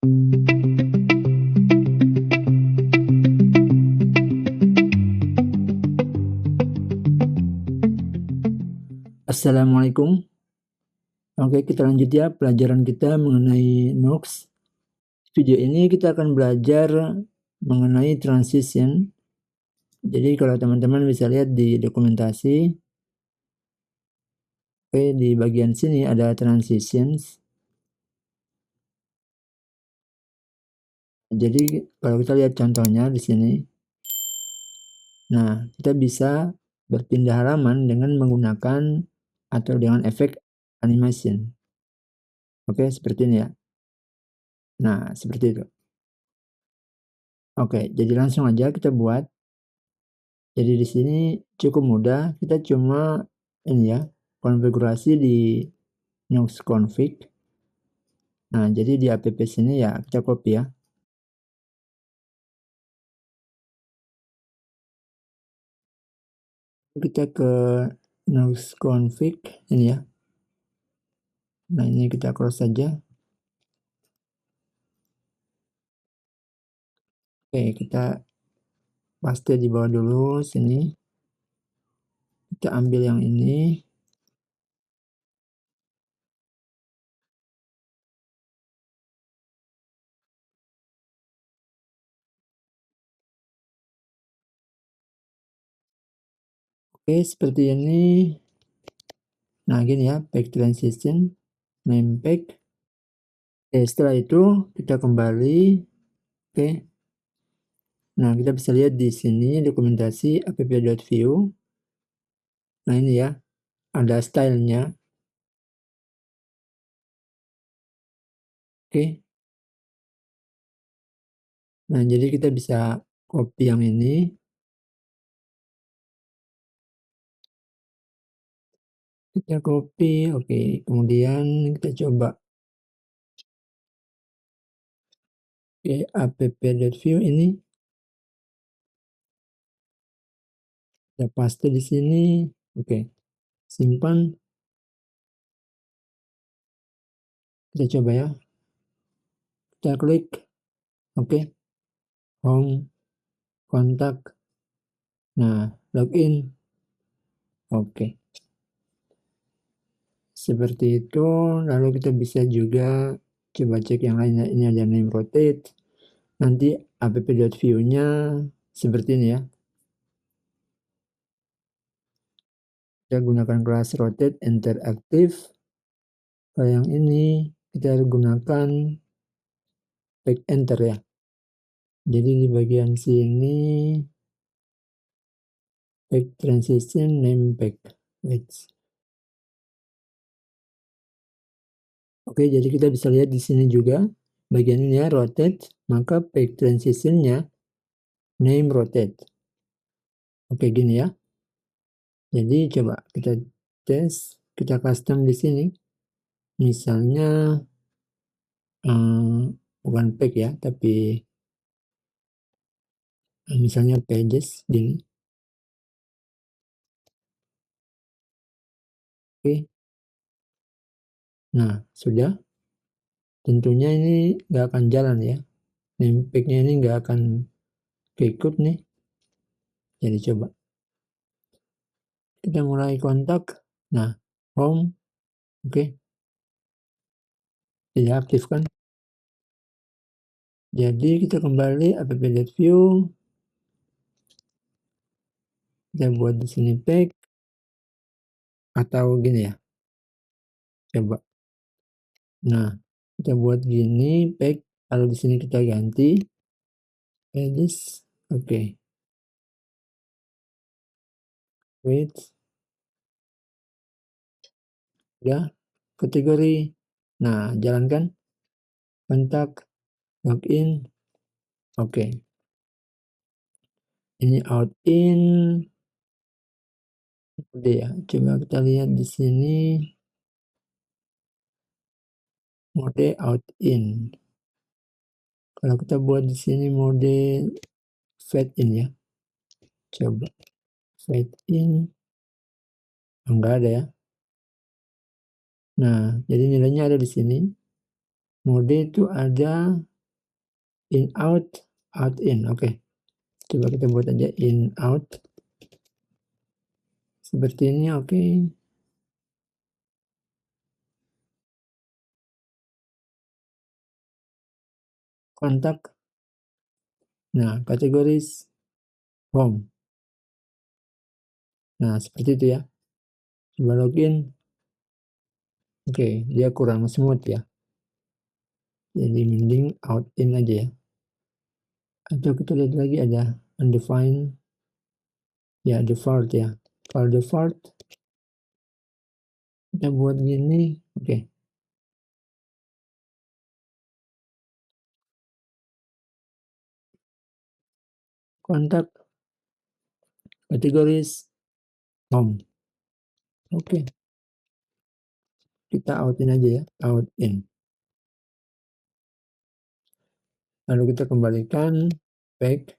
Assalamualaikum. Oke, kita lanjut ya pelajaran kita mengenai Nox. Video ini kita akan belajar mengenai transition. Jadi kalau teman-teman bisa lihat di dokumentasi, oke, di bagian sini ada transitions. Jadi kalau kita lihat contohnya di sini, nah kita bisa berpindah halaman dengan menggunakan atau dengan efek animation. Oke, seperti ini ya. Nah, seperti itu. Oke, jadi langsung aja kita buat. Jadi di sini cukup mudah, kita cuma ini ya, konfigurasi di Nox config. Nah, jadi di app sini ya kita copy ya. Kita ke Nox config ini ya. Nah, ini kita close saja. Oke, kita paste di bawah dulu sini. Kita ambil yang ini. Oke, seperti ini. Nah, gini ya, pack transition, name pack. Oke, setelah itu kita kembali. Oke. Nah, kita bisa lihat di sini dokumentasi app.view. Nah, ini ya, ada stylenya. Oke. Nah, jadi kita bisa copy yang ini. Kita copy, oke. Kemudian kita coba. Oke, app.view ini. Kita paste di sini. Oke. Simpan. Kita coba ya. Kita klik. Oke. Home. Kontak. Nah, login. Oke. Seperti itu. Lalu kita bisa juga coba cek yang lainnya. Ini ada name rotate. Nanti app.view-nya seperti ini ya. Kita gunakan kelas rotate interactive. Kalau yang ini kita gunakan back enter ya. Jadi di bagian sini back transition name back. Wait. Oke, jadi kita bisa lihat di sini juga bagian ini ya rotate, maka back transitionnya name rotate. Oke, gini ya. Jadi coba kita tes, kita custom di sini. Misalnya bukan pack ya, tapi misalnya pages gini. Oke. Nah, sudah. Tentunya ini nggak akan jalan ya. Name pack-nya ini nggak akan keikut nih. Jadi coba. Kita mulai kontak. Nah, home. Oke. Tidak aktif kan. Jadi kita kembali app.view. Kita buat di sini pack. Atau gini ya. Coba. Nah, kita buat gini pack. Lalu di sini kita ganti pages. Oke. Wait. Udah. Kategori. Nah, jalankan. Kontak. Login. Oke. Ini out in. Udah ya. Coba kita lihat di sini. Mode out in. Kalau kita buat di sini mode fade in ya. Coba fade in. Enggak ada ya. Nah, jadi nilainya ada di sini. Mode itu ada in out, out in. Oke. Coba kita buat aja in out. Seperti ini, oke. Kontak. Nah, kategoris home. Nah, seperti itu ya. Coba login. Oke, dia kurang smooth ya. Jadi mending out in aja ya. Atau kita lihat lagi ada undefined. Ya, default ya. Kalau default, kita buat gini. Oke. Kontak. Kategoris home. Oke. Kita out in aja ya. Out in. Lalu kita kembalikan back.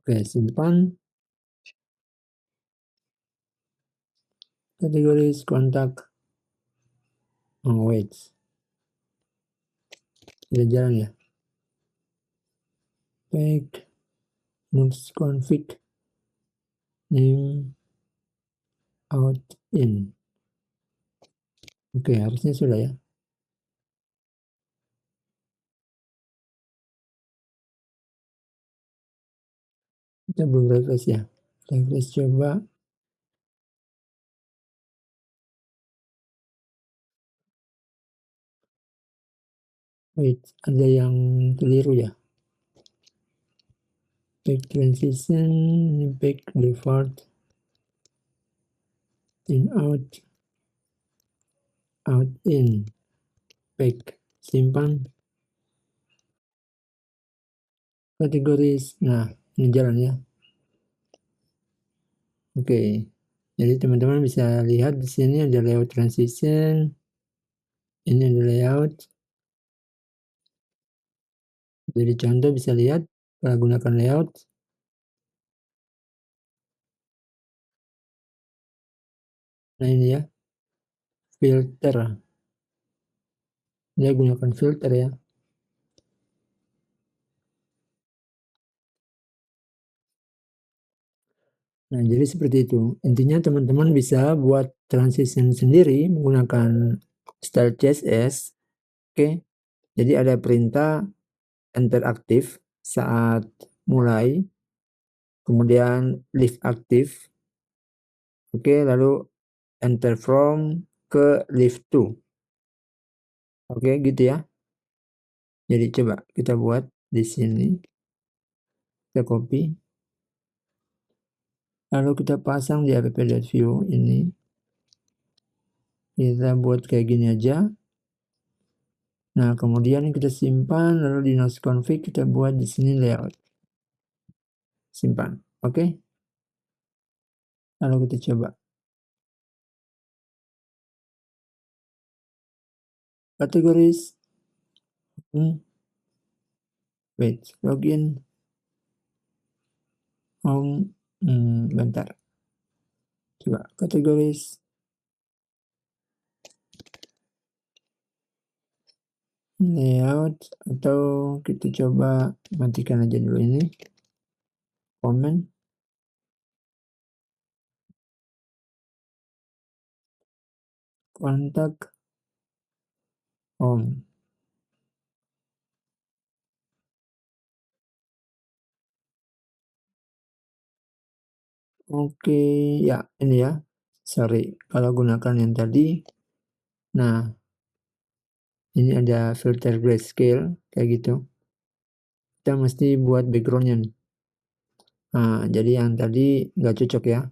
Oke, simpan. Kategoris kontak. Oh, wait. Tidak jalan ya. Back. Nux config. Name. Out in. Oke, harusnya sudah ya. Kita belum refresh ya. Refresh coba. Wait, ada yang keliru ya. Back transition, back default, in out, out in, back, simpan. Kategoris, nah ini jalan ya. Oke, jadi teman-teman bisa lihat di sini ada layout transition, ini ada layout. Jadi contoh bisa lihat kalau gunakan layout. Nah ini ya, filter. Dia gunakan filter ya. Nah, jadi seperti itu. Intinya teman-teman bisa buat transition sendiri menggunakan style CSS. Oke. Jadi ada perintah enter aktif saat mulai, kemudian leave aktif. Oke, lalu enter from ke leave to. Oke, gitu ya. Jadi coba kita buat di sini. Kita copy. Lalu kita pasang di app.view ini. Kita buat kayak gini aja. Nah, kemudian kita simpan, lalu di node config kita buat di sini layout. Simpan. Oke. Lalu kita coba. Kategoris. Wait, login. Home. Bentar. Coba kategoris. Layout. Atau kita coba matikan aja dulu ini. Comment. Kontak. Home. Oke, ya ini ya. Sorry, kalau gunakan yang tadi. Nah, ini ada filter grayscale kayak gitu. Kita mesti buat backgroundnya nih. Nah, jadi yang tadi nggak cocok ya.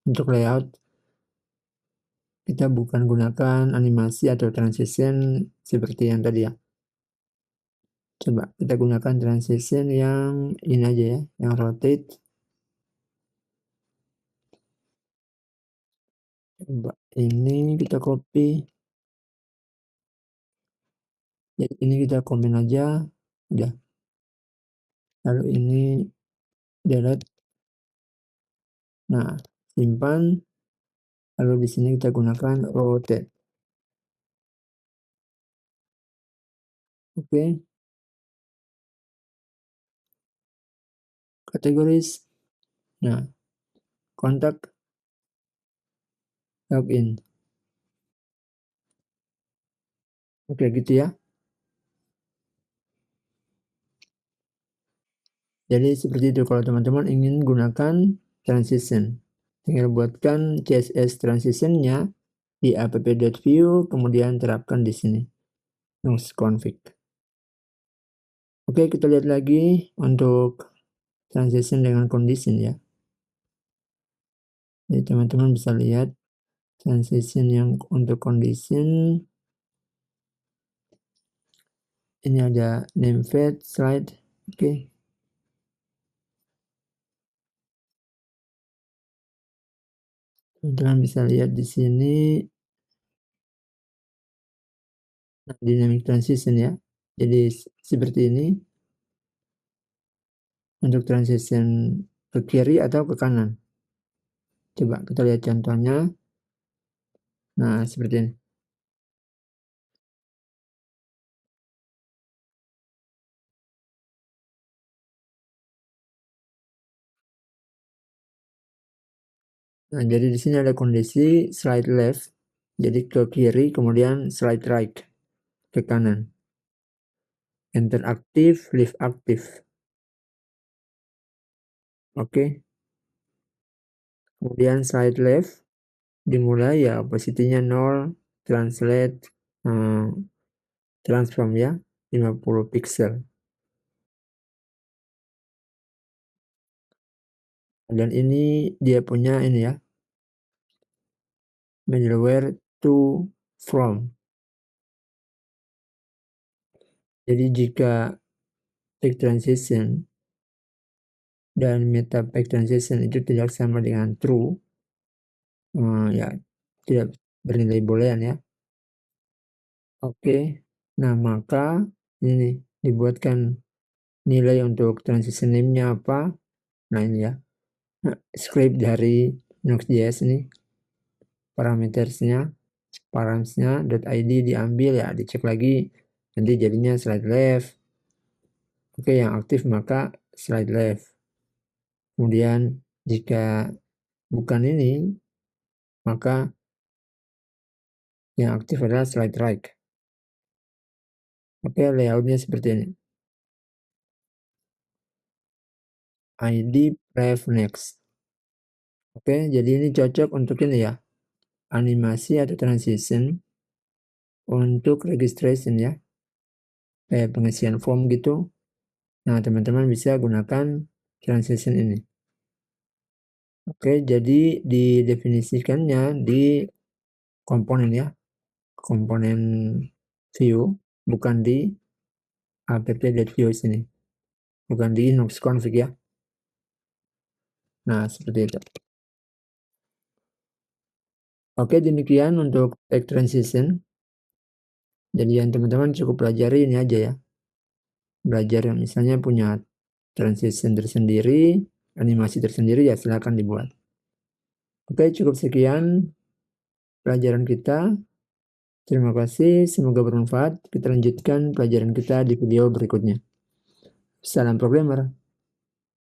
Untuk layout, kita bukan gunakan animasi atau transition seperti yang tadi ya. Coba kita gunakan transition yang ini aja ya, yang rotate. Coba ini kita copy. Jadi ini kita komen aja, udah. Lalu ini delete. Nah, simpan. Lalu di sini kita gunakan rotate. Oke. Kategoris. Nah, kontak, login. Oke, gitu ya. Jadi seperti itu kalau teman-teman ingin gunakan transition. Tinggal buatkan CSS transitionnya di app.view, kemudian terapkan di sini. Config. Oke, kita lihat lagi untuk transition dengan condition ya. Jadi teman-teman bisa lihat transition yang untuk condition. Ini ada name fed, slide. Oke. Teman-teman bisa lihat di sini dynamic transition ya. Jadi seperti ini untuk transition ke kiri atau ke kanan. Coba kita lihat contohnya. Nah, seperti ini. Nah, jadi di sini ada kondisi slide left, jadi ke kiri, kemudian slide right, ke kanan. Enter aktif, leave aktif. Oke. Kemudian slide left, dimulai ya, opacity-nya 0, translate, transform ya, 50 pixel. Dan ini dia punya ini ya, middleware to from. Jadi jika peak transition dan meta peak transition itu tidak sama dengan true, ya tidak bernilai boolean ya. Oke, nah maka ini dibuatkan nilai untuk transition name-nya apa. Nah ini ya, script dari Nuxt.js ini, parametersnya, params.id diambil ya, dicek lagi, nanti jadinya slide left. Oke, yang aktif maka slide left. Kemudian jika bukan ini, maka yang aktif adalah slide right. Oke, layoutnya seperti ini. ID pref next. Oke, jadi ini cocok untuk ini ya, animasi atau transition untuk registration ya, kayak pengisian form gitu. Nah, teman-teman bisa gunakan transition ini. Oke, jadi didefinisikannya di komponen ya, komponen view, bukan di app.view sini, bukan di Nuxt.config ya. Nah, seperti itu. Oke, demikian untuk tag transition. Jadi yang teman-teman cukup pelajari ini aja ya. Belajar yang misalnya punya transition tersendiri, animasi tersendiri ya silakan dibuat. Oke, cukup sekian pelajaran kita. Terima kasih, semoga bermanfaat. Kita lanjutkan pelajaran kita di video berikutnya. Salam programmer.